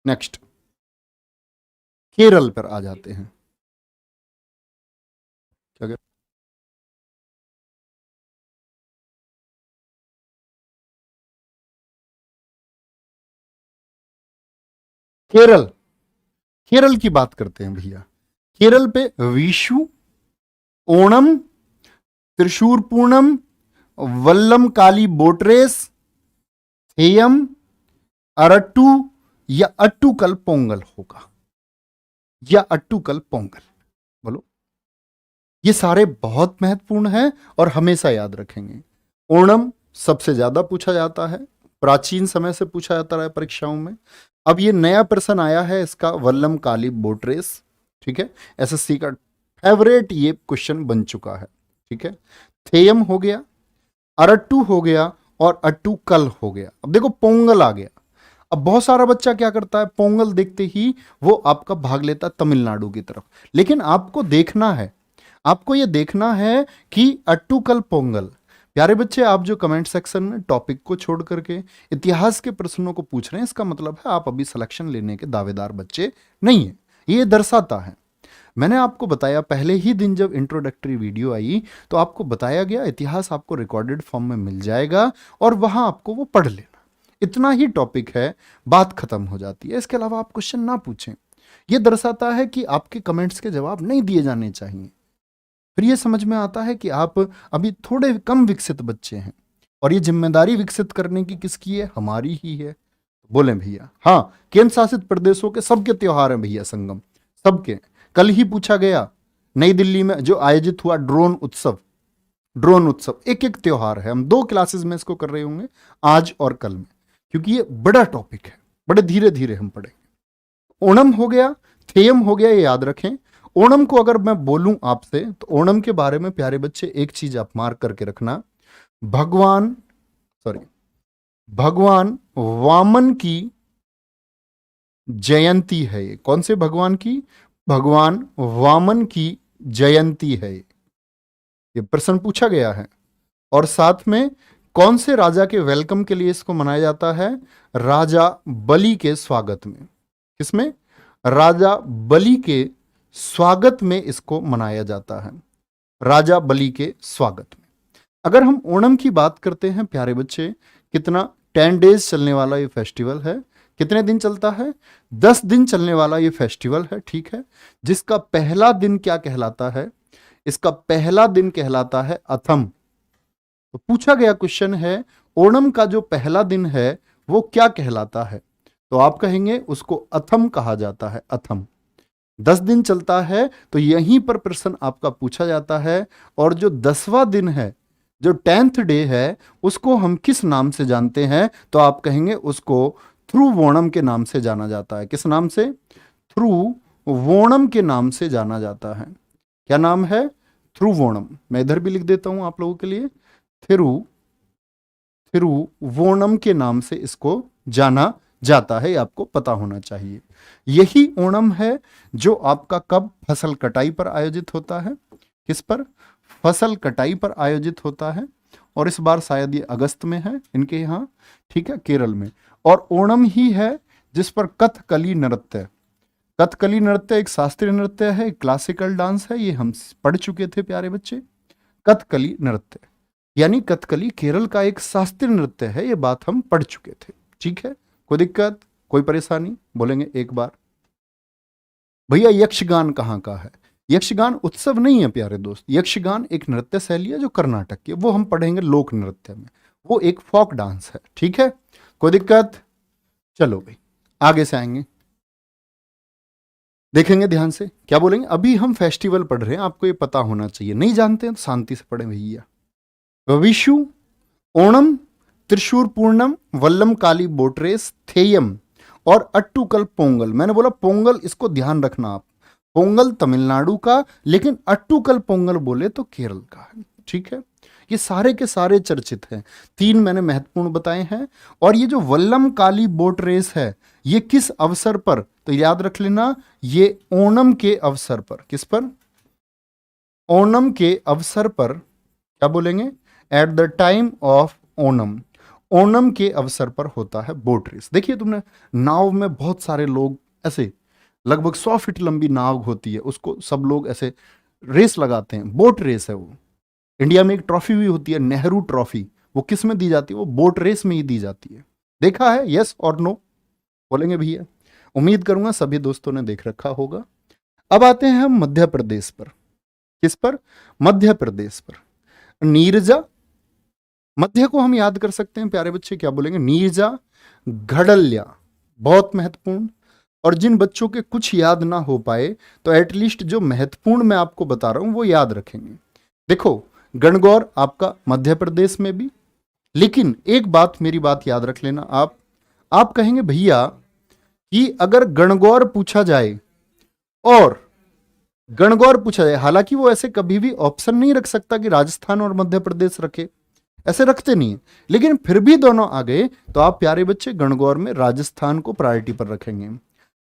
नेक्स्ट केरल पर आ जाते हैं। क्या कहते? केरल, केरल की बात करते हैं भैया। केरल पे विशु, ओणम, त्रिशूर पूर्णम, वल्लम काली बोट रेस, थेयम, अरट्टू या अट्टूकल पोंगल होगा, या अट्टूकल पोंगल। बोलो, ये सारे बहुत महत्वपूर्ण हैं और हमेशा याद रखेंगे। ओणम सबसे ज्यादा पूछा जाता है, प्राचीन समय से पूछा जाता रहा है परीक्षाओं में। अब ये नया प्रश्न आया है इसका, वल्लम काली बोट रेस। ठीक है, एसएससी का फेवरेट ये क्वेश्चन बन चुका है। ठीक है, थेयम हो गया, अरट्टू हो गया और अट्टूकल हो गया। अब देखो पोंगल आ गया। अब बहुत सारा बच्चा क्या करता है, पोंगल देखते ही वो आपका भाग लेता है तमिलनाडु की तरफ। लेकिन आपको देखना है, आपको ये देखना है कि अट्टूकल पोंगल। प्यारे बच्चे, आप जो कमेंट सेक्शन में टॉपिक को छोड़ करके इतिहास के प्रश्नों को पूछ रहे हैं, इसका मतलब है आप अभी सिलेक्शन लेने के दावेदार बच्चे नहीं है। ये दर्शाता है, मैंने आपको बताया पहले ही दिन जब इंट्रोडक्टरी वीडियो आई तो आपको बताया गया इतिहास आपको रिकॉर्डेड फॉर्म में मिल जाएगा और वहां आपको वो पढ़ लेना। इतना ही टॉपिक है, बात खत्म हो जाती है। इसके अलावा आप क्वेश्चन ना पूछें। यह दर्शाता है कि आपके कमेंट्स के जवाब नहीं दिए जाने चाहिए। फिर ये समझ में आता है कि आप अभी थोड़े कम विकसित बच्चे हैं और ये जिम्मेदारी विकसित करने की किसकी है? हमारी ही है। बोले भैया, हाँ, केंद्र शासित प्रदेशों के सबके त्योहार हैं भैया, संगम सबके। कल ही पूछा गया नई दिल्ली में जो आयोजित हुआ ड्रोन उत्सव, ड्रोन उत्सव एक एक त्योहार है। हम 2 क्लासेस में इसको कर रहे होंगे, आज और कल में, क्योंकि ये बड़ा टॉपिक है, बड़े धीरे धीरे हम पढ़ेंगे। ओणम हो गया, थेयम हो गया, ये याद रखें। ओणम को अगर मैं बोलूं आपसे तो ओणम के बारे में प्यारे बच्चे एक चीज आप मार्क करके रखना, भगवान वामन की जयंती है। ये कौन से भगवान की? भगवान वामन की जयंती है। ये प्रश्न पूछा गया है। और साथ में कौन से राजा के वेलकम के लिए इसको मनाया जाता है? राजा बलि के स्वागत में। किसमें? राजा बलि के स्वागत में इसको मनाया जाता है, राजा बलि के स्वागत में। अगर हम ओणम की बात करते हैं प्यारे बच्चे, कितना 10 डेज चलने वाला ये फेस्टिवल है। कितने दिन चलता है? 10 दिन चलने वाला ये फेस्टिवल है। ठीक है, जिसका पहला दिन क्या कहलाता है? इसका पहला दिन कहलाता है अथम। तो पूछा गया क्वेश्चन है, ओणम का जो पहला दिन है वो क्या कहलाता है? तो आप कहेंगे उसको अथम कहा जाता है, अथम। 10 दिन चलता है तो यहीं पर प्रश्न आपका पूछा जाता है। और जो 10वां दिन है, जो 10th डे है, उसको हम किस नाम से जानते हैं? तो आप कहेंगे उसको थ्रुवोणम के नाम से जाना जाता है। किस नाम से? थ्रुवोणम त्रिभुवनम के नाम से जाना जाता है। क्या नाम है? त्रिभुवनम। मैं इधर भी लिख देता हूं आप लोगों के लिए, त्रिभुवनम के नाम से इसको जाना जाता है, आपको पता होना चाहिए। यही ओणम है जो आपका कब? फसल कटाई पर आयोजित होता है। किस पर? फसल कटाई पर आयोजित होता है, और इस बार शायद ये अगस्त में है इनके यहाँ, ठीक है, केरल में। और ओणम ही है जिस पर कथकली नृत्य, कथकली नृत्य एक शास्त्रीय नृत्य है, एक क्लासिकल डांस है, ये हम पढ़ चुके थे प्यारे बच्चे। कथकली नृत्य यानी कथकली केरल का एक शास्त्रीय नृत्य है, ये बात हम पढ़ चुके थे। ठीक है, कोई दिक्कत, कोई परेशानी? बोलेंगे एक बार। भैया यक्षगान कहाँ का है? यक्षगान उत्सव नहीं है प्यारे दोस्त, यक्षगान एक नृत्य शैली है जो कर्नाटक की, वो हम पढ़ेंगे लोक नृत्य में, वो एक फोक डांस है। ठीक है, कोई दिक्कत? चलो भाई आगे से आएंगे, देखेंगे ध्यान से क्या बोलेंगे। अभी हम फेस्टिवल पढ़ रहे हैं, आपको ये पता होना चाहिए, नहीं जानते हैं तो शांति से पढ़े भैया। विशु, ओणम, त्रिशूर पूर्णम, वल्लम काली बोटरेस, थेयम और अट्टुकल पोंगल। मैंने बोला पोंगल, इसको ध्यान रखना आप, पोंगल तमिलनाडु का, लेकिन अट्टुकल पोंगल बोले तो केरल का है। ठीक है, ये सारे के सारे चर्चित हैं, 3 मैंने महत्वपूर्ण बताए हैं। और ये जो वल्लम काली बोट रेस है, ये किस अवसर पर? तो याद रख लेना, ये ओणम के अवसर पर। किस पर? ओणम के अवसर पर। क्या बोलेंगे? At the time of Onam, Onam के अवसर पर होता है बोट रेस। देखिए तुमने, नाव में बहुत सारे लोग ऐसे, लगभग 100 फीट लंबी नाव होती है, उसको सब लोग ऐसे रेस लगाते हैं, बोट रेस है वो। इंडिया में एक ट्रॉफी भी होती है, नेहरू ट्रॉफी, वो किस में दी जाती है? वो बोट रेस में ही दी जाती है। देखा है? यस और नो बोलेंगे भैया? उम्मीद करूंगा सभी दोस्तों ने देख रखा होगा। अब आते हैं हम मध्य प्रदेश पर। किस पर? मध्य प्रदेश पर। नीरजा, मध्य को हम याद कर सकते हैं प्यारे बच्चे, क्या बोलेंगे? नीरजा, घड़ल्या, बहुत महत्वपूर्ण। और जिन बच्चों के कुछ याद ना हो पाए तो एटलीस्ट जो महत्वपूर्ण मैं आपको बता रहा हूं वो याद रखेंगे। देखो, गणगौर आपका मध्य प्रदेश में भी, लेकिन एक बात, मेरी बात याद रख लेना आप कहेंगे भैया कि अगर गणगौर पूछा जाए और गणगौर पूछा जाए, हालांकि वो ऐसे कभी भी ऑप्शन नहीं रख सकता कि राजस्थान और मध्य प्रदेश रखे, ऐसे रखते नहीं है, लेकिन फिर भी दोनों आ गए तो आप प्यारे बच्चे गणगौर में राजस्थान को प्रायोरिटी पर रखेंगे।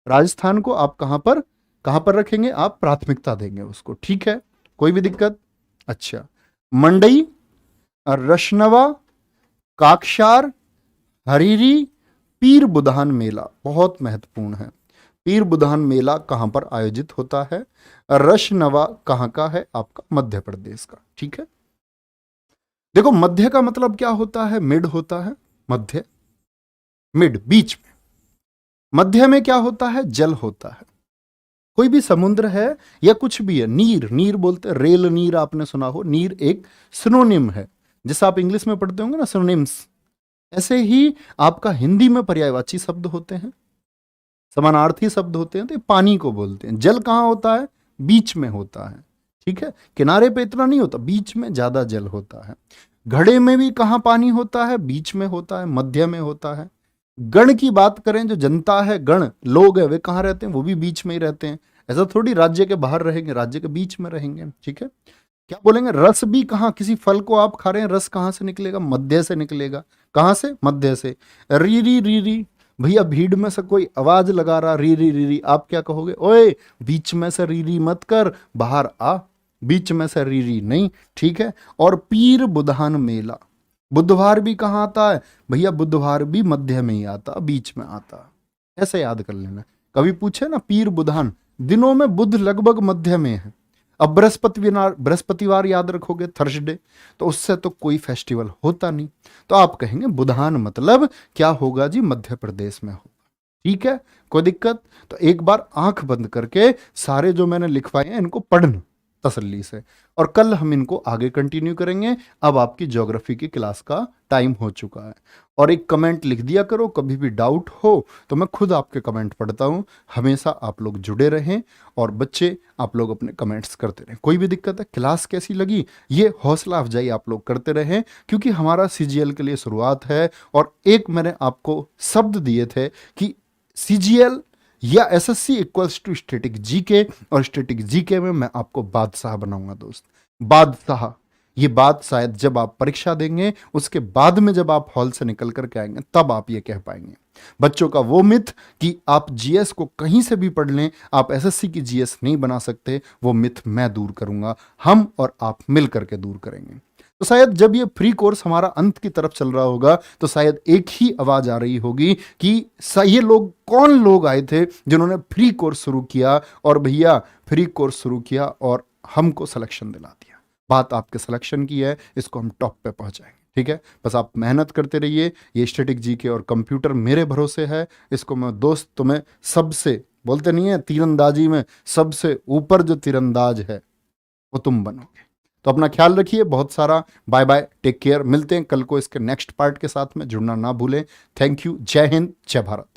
राजस्थान को आप कहां पर रखेंगे? आप प्राथमिकता देंगे उसको। ठीक है, कोई भी दिक्कत? अच्छा, मंडई, रशनवा, काकशार, हरीरी, पीर बुधान मेला बहुत महत्वपूर्ण है। पीर बुधान मेला कहां पर आयोजित होता है? रशनवा कहां का है? आपका मध्य प्रदेश का। ठीक है, देखो मध्य का मतलब क्या होता है? मिड होता है, मध्य, मिड, बीच में। मध्य में क्या होता है? जल होता है। कोई भी समुद्र है या कुछ भी है, नीर बोलते हैं, रेल नीर आपने सुना हो, नीर एक सिनोनिम है, जैसे आप इंग्लिश में पढ़ते होंगे ना सिनोनिम्स, ऐसे ही आपका हिंदी में पर्यायवाची शब्द होते हैं, समानार्थी शब्द होते हैं, तो पानी को बोलते हैं। जल कहां होता है? बीच में होता है। ठीक है, किनारे पे इतना नहीं होता, बीच में ज्यादा जल होता है। घड़े में भी कहां पानी होता है? बीच में होता है, मध्य में होता है। गण की बात करें, जो जनता है, गण लोग है, वे कहां रहते हैं? वो भी बीच में ही रहते हैं। ऐसा थोड़ी राज्य के बाहर रहेंगे, राज्य के बीच में रहेंगे। ठीक है, क्या बोलेंगे? रस भी कहां? किसी फल को आप खा रहे हैं, रस कहां से निकलेगा? मध्य से निकलेगा। कहां से? मध्य से। रीरी रीरी, भैया भीड़ में से कोई आवाज लगा रहा, रीरी रीरी, आप क्या कहोगे? ओए बीच में से रीरी मत कर, बाहर आ, बीच में से रीरी नहीं। ठीक है, और पीर बुधान मेला, बुधवार भी कहाँ आता है? भैया बुधवार भी मध्य में ही आता, बीच में आता। ऐसे याद कर लेना। कभी पूछे ना पीर बुधान, दिनों में बुध लगभग मध्य में है। अब बृहस्पतिवार याद रखोगे, थर्सडे, तो उससे तो कोई फेस्टिवल होता नहीं, तो आप कहेंगे बुधान मतलब क्या होगा जी? मध्य प्रदेश में होगा। ठीक है, कोई दिक्कत? तो एक बार आंख बंद करके सारे जो मैंने लिखवाए हैं इनको पढ़ना तसल्ली से, और कल हम इनको आगे कंटिन्यू करेंगे। अब आपकी ज्योग्राफी की क्लास का टाइम हो चुका है। और एक कमेंट लिख दिया करो, कभी भी डाउट हो तो मैं खुद आपके कमेंट पढ़ता हूँ। हमेशा आप लोग जुड़े रहें और बच्चे आप लोग अपने कमेंट्स करते रहें। कोई भी दिक्कत है, क्लास कैसी लगी, ये हौसला अफजाई आप लोग करते रहें, क्योंकि हमारा CGL के लिए शुरुआत है। और एक मैंने आपको शब्द दिए थे कि CGL या SSC equals to static GK, और स्टैटिक जीके में मैं आपको बादशाह बनाऊंगा दोस्त, बादशाह। ये बात शायद जब आप परीक्षा देंगे उसके बाद में जब आप हॉल से निकल कर के आएंगे तब आप ये कह पाएंगे। बच्चों का वो मिथ कि आप जीएस को कहीं से भी पढ़ लें, आप एसएससी की जीएस नहीं बना सकते, वो मिथ मैं दूर करूंगा, हम और आप मिल करके दूर करेंगे। तो शायद जब ये फ्री कोर्स हमारा अंत की तरफ चल रहा होगा तो शायद एक ही आवाज आ रही होगी कि ये लोग कौन लोग आए थे जिन्होंने फ्री कोर्स शुरू किया, और भैया फ्री कोर्स शुरू किया और हमको सिलेक्शन दिला दिया। बात आपके सिलेक्शन की है, इसको हम टॉप पे पहुंचाएंगे। ठीक है, बस आप मेहनत करते रहिए। ये स्टैटिक जीके और कंप्यूटर मेरे भरोसे है, इसको मैं दोस्त तुम्हें सबसे, बोलते नहीं है तीरंदाजी में सबसे ऊपर जो तीरंदाज है वो तुम बनोगे। तो अपना ख्याल रखिए, बहुत सारा बाय बाय, टेक केयर। मिलते हैं कल को इसके नेक्स्ट पार्ट के साथ में, जुड़ना ना भूलें। थैंक यू, जय हिंद, जय भारत।